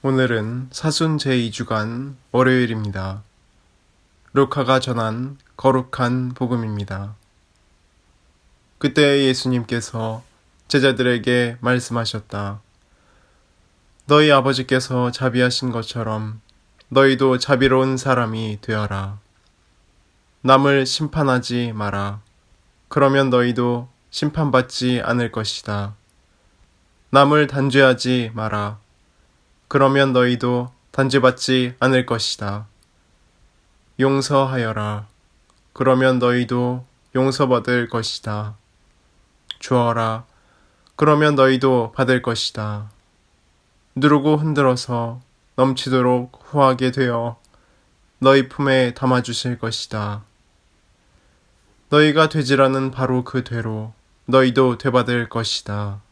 오늘은 사순 제2주간 월요일입니다. 루카가 전한 거룩한 복음입니다. 그때 예수님께서 제자들에게 말씀하셨다. 너희 아버지께서 자비하신 것처럼 너희도 자비로운 사람이 되어라. 남을 심판하지 마라. 그러면 너희도 심판받지 않을 것이다. 남을 단죄하지 마라. 그러면 너희도 단죄받지 않을 것이다. 용서하여라. 그러면 너희도 용서받을 것이다. 주어라. 그러면 너희도 받을 것이다. 누르고 흔들어서 넘치도록 후하게 되어 너희 품에 담아주실 것이다. 너희가 되지라는 바로 그 되로 너희도 되받을 것이다.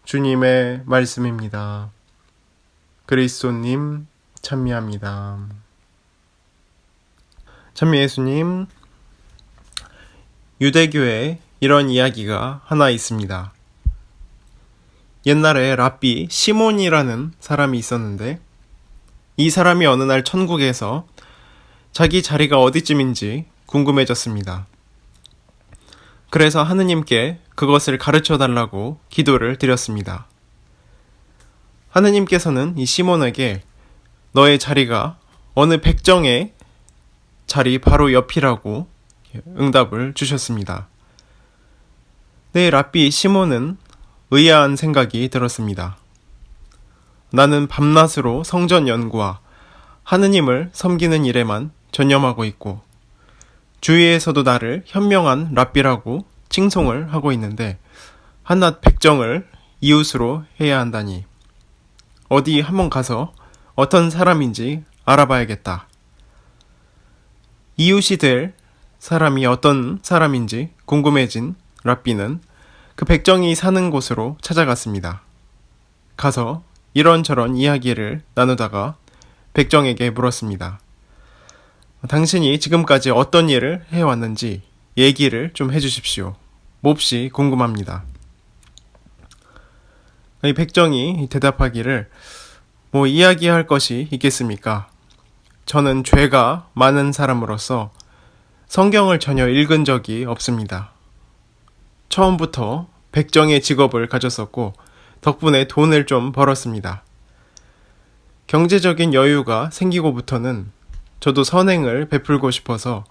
주님의 말씀입니다. 그리스도님 찬미합니다. 찬미 예수님, 유대교에 이런 이야기가 하나 있습니다. 옛날에 랍비 시몬이라는 사람이 있었는데 이 사람이 어느 날 천국에서 자기 자리가 어디쯤인지 궁금해졌습니다. 그래서 하느님께 그것을 가르쳐 달라고 기도를 드렸습니다. 하느님께서는 이 시몬에게 너의 자리가 어느 백정의 자리 바로 옆이라고 응답을 주셨습니다. 네, 랍비 시몬은 의아한 생각이 들었습니다. 나는 밤낮으로 성전 연구와 하느님을 섬기는 일에만 전념하고 있고 주위에서도 나를 현명한 랍비라고 칭송을 하고 있는데 한낱 백정을 이웃으로 해야 한다니 어디 한번 가서 어떤 사람인지 알아봐야겠다. 이웃이 될 사람이 어떤 사람인지 궁금해진 랍비는 그 백정이 사는 곳으로 찾아갔습니다. 가서 이런저런 이야기를 나누다가 백정에게 물었습니다. 당신이 지금까지 어떤 일을 해왔는지 얘기를 좀 해주십시오. 몹시 궁금합니다. 이 백정이 대답하기를 이야기할 것이 있겠습니까? 저는 죄가 많은 사람으로서 성경을 전혀 읽은 적이 없습니다. 처음부터 백정의 직업을 가졌었고 덕분에 돈을 좀 벌었습니다. 경제적인 여유가 생기고부터는 저도 선행을 베풀고 싶어서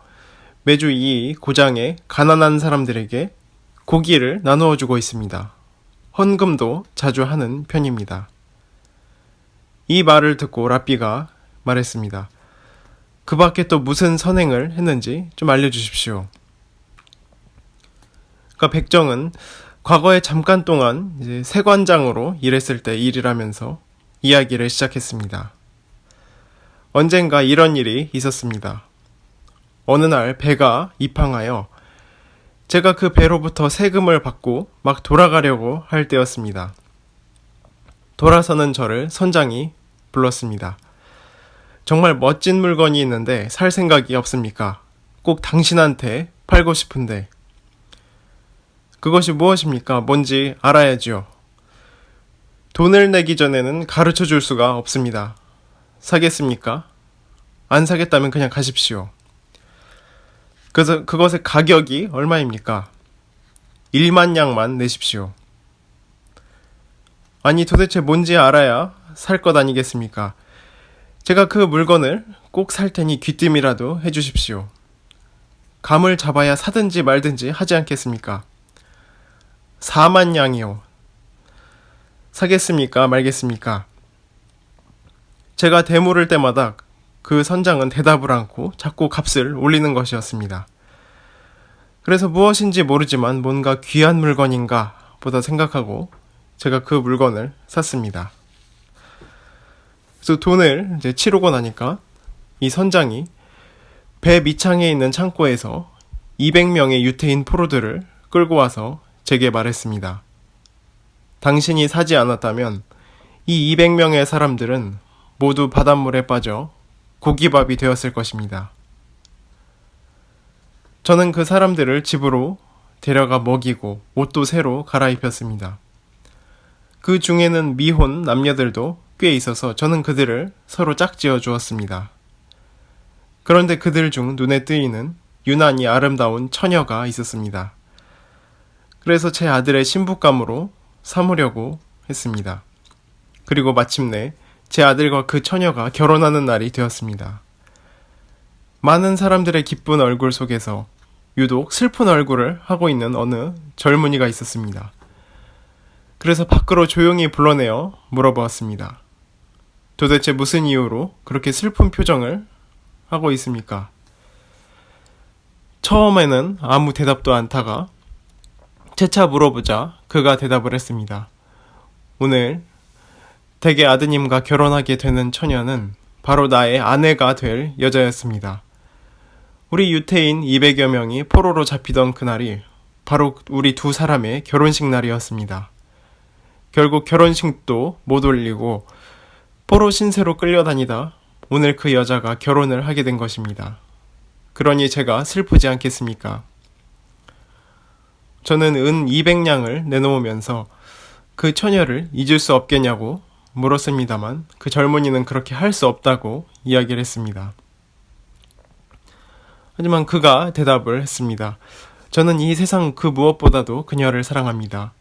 매주 이 고장에 가난한 사람들에게 고기를 나누어 주고 있습니다. 헌금도 자주 하는 편입니다. 이 말을 듣고 랍비가 말했습니다. 그 밖에 또 무슨 선행을 했는지 좀 알려주십시오. 그러니까 백정은 과거에 잠깐 동안 이제 세관장으로 일했을 때 일이라면서 이야기를 시작했습니다. 언젠가 이런 일이 있었습니다. 어느 날 배가 입항하여 제가 그 배로부터 세금을 받고 막 돌아가려고 할 때였습니다. 돌아서는 저를 선장이 불렀습니다. 정말 멋진 물건이 있는데 살 생각이 없습니까? 꼭 당신한테 팔고 싶은데. 그것이 무엇입니까? 뭔지 알아야지요. 돈을 내기 전에는 가르쳐 줄 수가 없습니다. 사겠습니까? 안 사겠다면 그냥 가십시오. 그래서 그것의 가격이 얼마입니까? 1만 양만 내십시오. 아니 도대체 뭔지 알아야 살 것 아니겠습니까? 제가 그 물건을 꼭 살 테니 귀띔이라도 해주십시오. 감을 잡아야 사든지 말든지 하지 않겠습니까? 4만 양이요. 사겠습니까? 말겠습니까? 제가 대물을 때마다 그 선장은 대답을 않고 자꾸 값을 올리는 것이었습니다. 그래서 무엇인지 모르지만 뭔가 귀한 물건인가 보다 생각하고 제가 그 물건을 샀습니다. 그래서 돈을 이제 치르고 나니까 이 선장이 배 밑창에 있는 창고에서 200명의 유태인 포로들을 끌고 와서 제게 말했습니다. 당신이 사지 않았다면 이 200명의 사람들은 모두 바닷물에 빠져 고기밥이 되었을 것입니다. 저는 그 사람들을 집으로 데려가 먹이고 옷도 새로 갈아입혔습니다. 그 중에는 미혼 남녀들도 꽤 있어서 저는 그들을 서로 짝지어 주었습니다. 그런데 그들 중 눈에 띄는 유난히 아름다운 처녀가 있었습니다. 그래서 제 아들의 신부감으로 삼으려고 했습니다. 그리고 마침내 제 아들과 그 처녀가 결혼하는 날이 되었습니다. 많은 사람들의 기쁜 얼굴 속에서 유독 슬픈 얼굴을 하고 있는 어느 젊은이가 있었습니다. 그래서 밖으로 조용히 불러내어 물어보았습니다. 도대체 무슨 이유로 그렇게 슬픈 표정을 하고 있습니까? 처음에는 아무 대답도 않다가 재차 물어보자 그가 대답을 했습니다. 오늘 댁의 아드님과 결혼하게 되는 처녀는 바로 나의 아내가 될 여자였습니다. 우리 유태인 200여 명이 포로로 잡히던 그날이 바로 우리 두 사람의 결혼식 날이었습니다. 결국 결혼식도 못 올리고 포로 신세로 끌려다니다 오늘 그 여자가 결혼을 하게 된 것입니다. 그러니 제가 슬프지 않겠습니까? 저는 은 200냥을 내놓으면서 그 처녀를 잊을 수 없겠냐고 물었습니다만 그 젊은이는 그렇게 할 수 없다고 이야기를 했습니다. 하지만 그가 대답을 했습니다. 저는 이 세상 그 무엇보다도 그녀를 사랑합니다.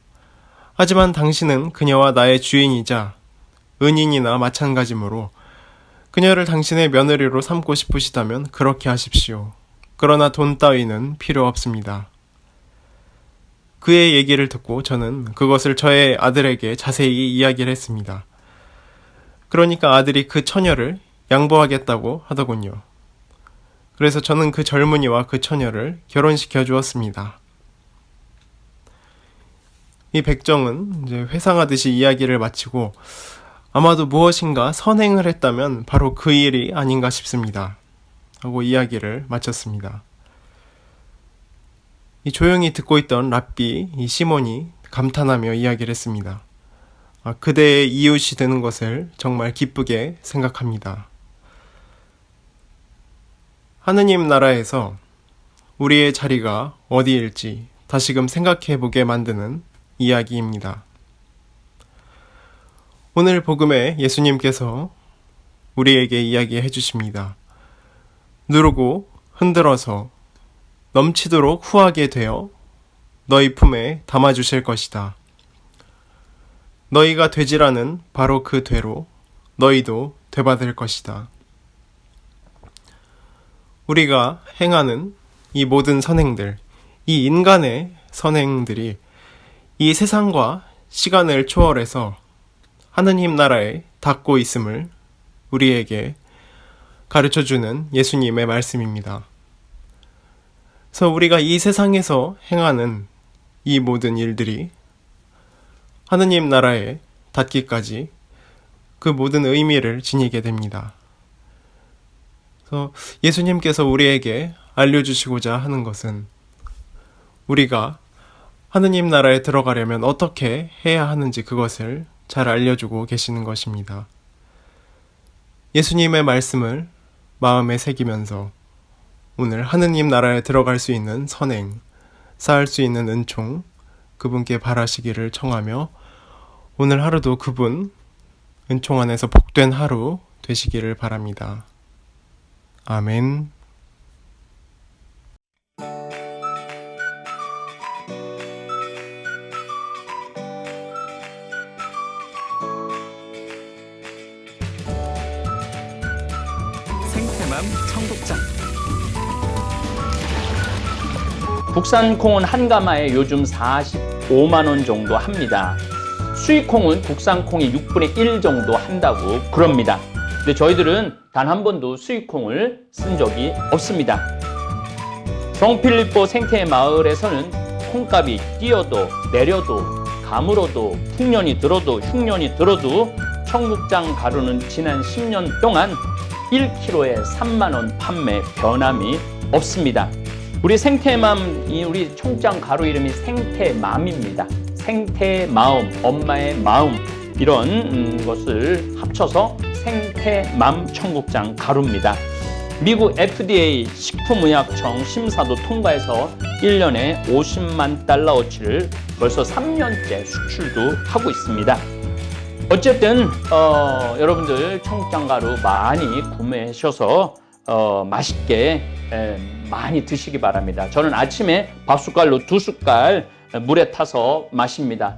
하지만 당신은 그녀와 나의 주인이자 은인이나 마찬가지므로 그녀를 당신의 며느리로 삼고 싶으시다면 그렇게 하십시오. 그러나 돈 따위는 필요 없습니다. 그의 얘기를 듣고 저는 그것을 저의 아들에게 자세히 이야기를 했습니다. 그러니까 아들이 그 처녀를 양보하겠다고 하더군요. 그래서 저는 그 젊은이와 그 처녀를 결혼시켜 주었습니다. 이 백정은 이제 회상하듯이 이야기를 마치고 아마도 무엇인가 선행을 했다면 바로 그 일이 아닌가 싶습니다. 하고 이야기를 마쳤습니다. 이 조용히 듣고 있던 랍비 이 시몬이 감탄하며 이야기를 했습니다. 그대의 이웃이 되는 것을 정말 기쁘게 생각합니다. 하느님 나라에서 우리의 자리가 어디일지 다시금 생각해보게 만드는 이야기입니다. 오늘 복음에 예수님께서 우리에게 이야기해 주십니다. 누르고 흔들어서 넘치도록 후하게 되어 너희 품에 담아주실 것이다. 너희가 되지라는 바로 그 되로 너희도 되받을 것이다. 우리가 행하는 이 모든 선행들, 이 인간의 선행들이 이 세상과 시간을 초월해서 하느님 나라에 닿고 있음을 우리에게 가르쳐주는 예수님의 말씀입니다. 그래서 우리가 이 세상에서 행하는 이 모든 일들이 하느님 나라에 닿기까지 그 모든 의미를 지니게 됩니다. 그래서 예수님께서 우리에게 알려주시고자 하는 것은 우리가 하느님 나라에 들어가려면 어떻게 해야 하는지 그것을 잘 알려주고 계시는 것입니다. 예수님의 말씀을 마음에 새기면서 오늘 하느님 나라에 들어갈 수 있는 선행, 쌓을 수 있는 은총, 그분께 바라시기를 청하며 오늘 하루도 그분 은총 안에서 복된 하루 되시기를 바랍니다. 아멘. 생태맘 청국장. 국산 콩은 한 가마에 요즘 45만원 정도 합니다. 수입 콩은 국산 콩이 6분의 1 정도 한다고 그럽니다. 근데 저희들은 단 한 번도 수입 콩을 쓴 적이 없습니다. 성필리포 생태 마을에서는 콩값이 뛰어도 내려도 가물어도 풍년이 들어도 흉년이 들어도 청국장 가루는 지난 10년 동안 1kg에 3만원 판매 변함이 없습니다. 우리 생태맘, 우리 청국장 가루 이름이 생태맘입니다. 생태마음, 엄마의 마음, 이런 것을 합쳐서 생태맘 청국장 가루입니다. 미국 FDA 식품의약청 심사도 통과해서 1년에 50만 달러어치를 벌써 3년째 수출도 하고 있습니다. 어쨌든 여러분들 청국장가루 많이 구매하셔서 맛있게 많이 드시기 바랍니다. 저는 아침에 밥숟갈로 2숟갈 물에 타서 마십니다.